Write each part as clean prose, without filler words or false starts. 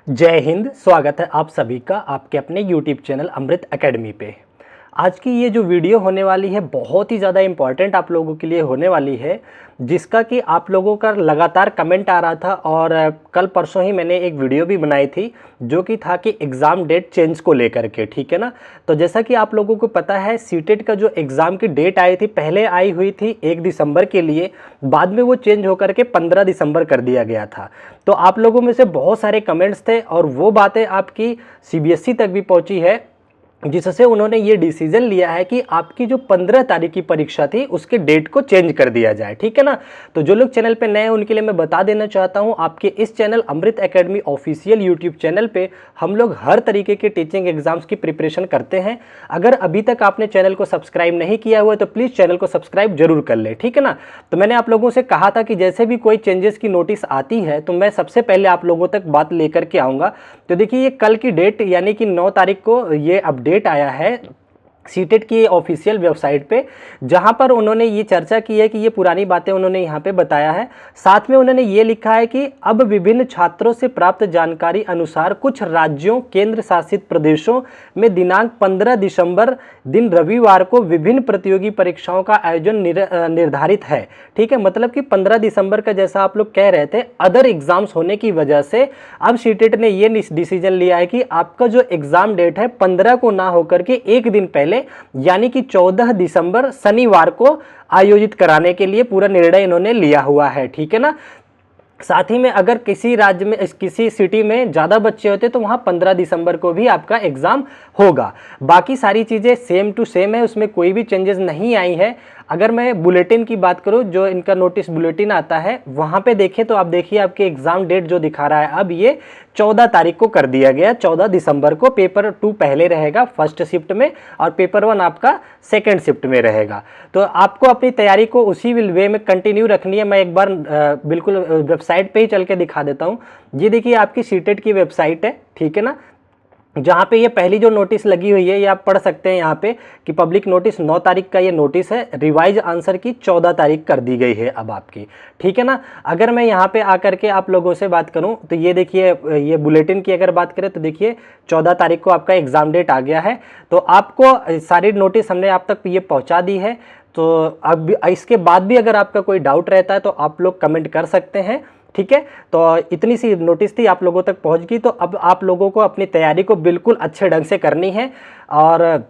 जय हिंद। स्वागत है आप सभी का आपके अपने YouTube चैनल अमृत एकेडमी पे। आज की ये जो वीडियो होने वाली है बहुत ही ज़्यादा इम्पॉर्टेंट आप लोगों के लिए होने वाली है, जिसका कि आप लोगों का लगातार कमेंट आ रहा था और कल परसों ही मैंने एक वीडियो भी बनाई थी जो कि था कि एग्ज़ाम डेट चेंज को लेकर के, ठीक है ना। तो जैसा कि आप लोगों को पता है सीटेट का जो एग्ज़ाम की डेट आई थी पहले आई हुई थी 1 दिसंबर के लिए, बाद में वो चेंज होकर के 15 दिसंबर कर दिया गया था। तो आप लोगों में से बहुत सारे कमेंट्स थे और वो बातें आपकी सीबीएसई तक भी पहुंची है, जिससे उन्होंने ये डिसीजन लिया है कि आपकी जो 15 तारीख की परीक्षा थी उसके डेट को चेंज कर दिया जाए, ठीक है ना। तो जो लोग चैनल पे नए हैं उनके लिए मैं बता देना चाहता हूं, आपके इस चैनल अमृत एकेडमी ऑफिशियल यूट्यूब चैनल पे हम लोग हर तरीके के टीचिंग एग्जाम्स की प्रिपरेशन करते हैं। अगर अभी तक आपने चैनल को सब्सक्राइब नहीं किया हुआ है तो प्लीज़ चैनल को सब्सक्राइब जरूर कर ले, ठीक है ना। तो मैंने आप लोगों से कहा था कि जैसे भी कोई चेंजेस की नोटिस आती है तो मैं सबसे पहले आप लोगों तक बात लेकर के आऊँगा। तो देखिए ये कल की डेट यानी कि 9 तारीख को ये अपडेट आया है सीटेट की ऑफिशियल वेबसाइट पे, जहां पर उन्होंने ये चर्चा की है कि ये पुरानी बातें उन्होंने यहां पे बताया है। साथ में उन्होंने ये लिखा है कि अब विभिन्न छात्रों से प्राप्त जानकारी अनुसार कुछ राज्यों केंद्र शासित प्रदेशों में दिनांक 15 दिसंबर दिन रविवार को विभिन्न प्रतियोगी परीक्षाओं का आयोजन निर्धारित है, ठीक है। मतलब कि 15 दिसंबर का जैसा आप लोग कह रहे थे अदर एग्जाम्स होने की वजह से अब सीटेट ने ये डिसीजन लिया है कि आपका जो एग्जाम डेट है 15 को ना होकर के एक दिन पहले यानी कि 14 दिसंबर शनिवार को आयोजित कराने के लिए पूरा निर्णय इन्होंने लिया हुआ है, ठीक है ना। साथ ही में अगर किसी राज्य में किसी सिटी में ज़्यादा बच्चे होते तो वहाँ 15 दिसंबर को भी आपका एग्ज़ाम होगा। बाकी सारी चीज़ें सेम टू सेम है, उसमें कोई भी चेंजेस नहीं आई है। अगर मैं बुलेटिन की बात करूं, जो इनका नोटिस बुलेटिन आता है वहाँ पे देखें तो आप देखिए आपके एग्ज़ाम डेट जो दिखा रहा है अब ये 14 तारीख को कर दिया गया। 14 दिसंबर को पेपर 2 पहले रहेगा फर्स्ट शिफ्ट में और पेपर 1 आपका सेकेंड शिफ्ट में रहेगा। तो आपको अपनी तैयारी को उसी वे में कंटिन्यू रखनी है। मैं एक बार बिल्कुल वेबसाइट पे ही चल के दिखा देता हूँ। ये देखिए आपकी सीटेट की वेबसाइट है, ठीक है ना, जहाँ पे ये पहली जो नोटिस लगी हुई है ये आप पढ़ सकते हैं यहाँ पे कि पब्लिक नोटिस 9 तारीख का ये नोटिस है, रिवाइज आंसर की 14 तारीख कर दी गई है अब आपकी, ठीक है ना। अगर मैं यहाँ पे आकर के आप लोगों से बात करूँ तो ये देखिए ये बुलेटिन की अगर बात करें तो देखिए 14 तारीख को आपका एग्ज़ाम डेट आ गया है। तो आपको सारी नोटिस हमने आप तक ये पहुँचा दी है। तो अब इसके बाद भी अगर आपका कोई डाउट रहता है तो आप लोग कमेंट कर सकते हैं, ठीक है। तो इतनी सी नोटिस थी आप लोगों तक पहुंच गई। तो अब आप लोगों को अपनी तैयारी को बिल्कुल अच्छे ढंग से करनी है। और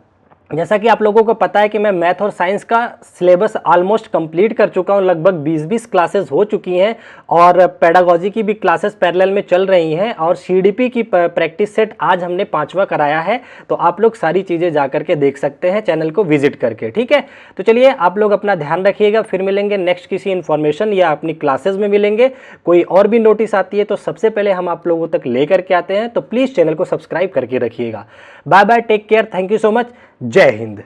जैसा कि आप लोगों को पता है कि मैं मैथ और साइंस का सिलेबस ऑलमोस्ट कंप्लीट कर चुका हूं, लगभग 20 क्लासेस हो चुकी हैं और पेडागोजी की भी क्लासेस पैरेलल में चल रही हैं और सीडीपी की प्रैक्टिस सेट आज हमने 5वां कराया है। तो आप लोग सारी चीज़ें जा करके देख सकते हैं चैनल को विजिट करके, ठीक है। तो चलिए आप लोग अपना ध्यान रखिएगा, फिर मिलेंगे नेक्स्ट किसी इन्फॉर्मेशन या अपनी क्लासेज में मिलेंगे। कोई और भी नोटिस आती है तो सबसे पहले हम आप लोगों तक ले करके आते हैं। तो प्लीज़ चैनल को सब्सक्राइब करके रखिएगा। Bye bye, take care, thank you so much, जय हिंद।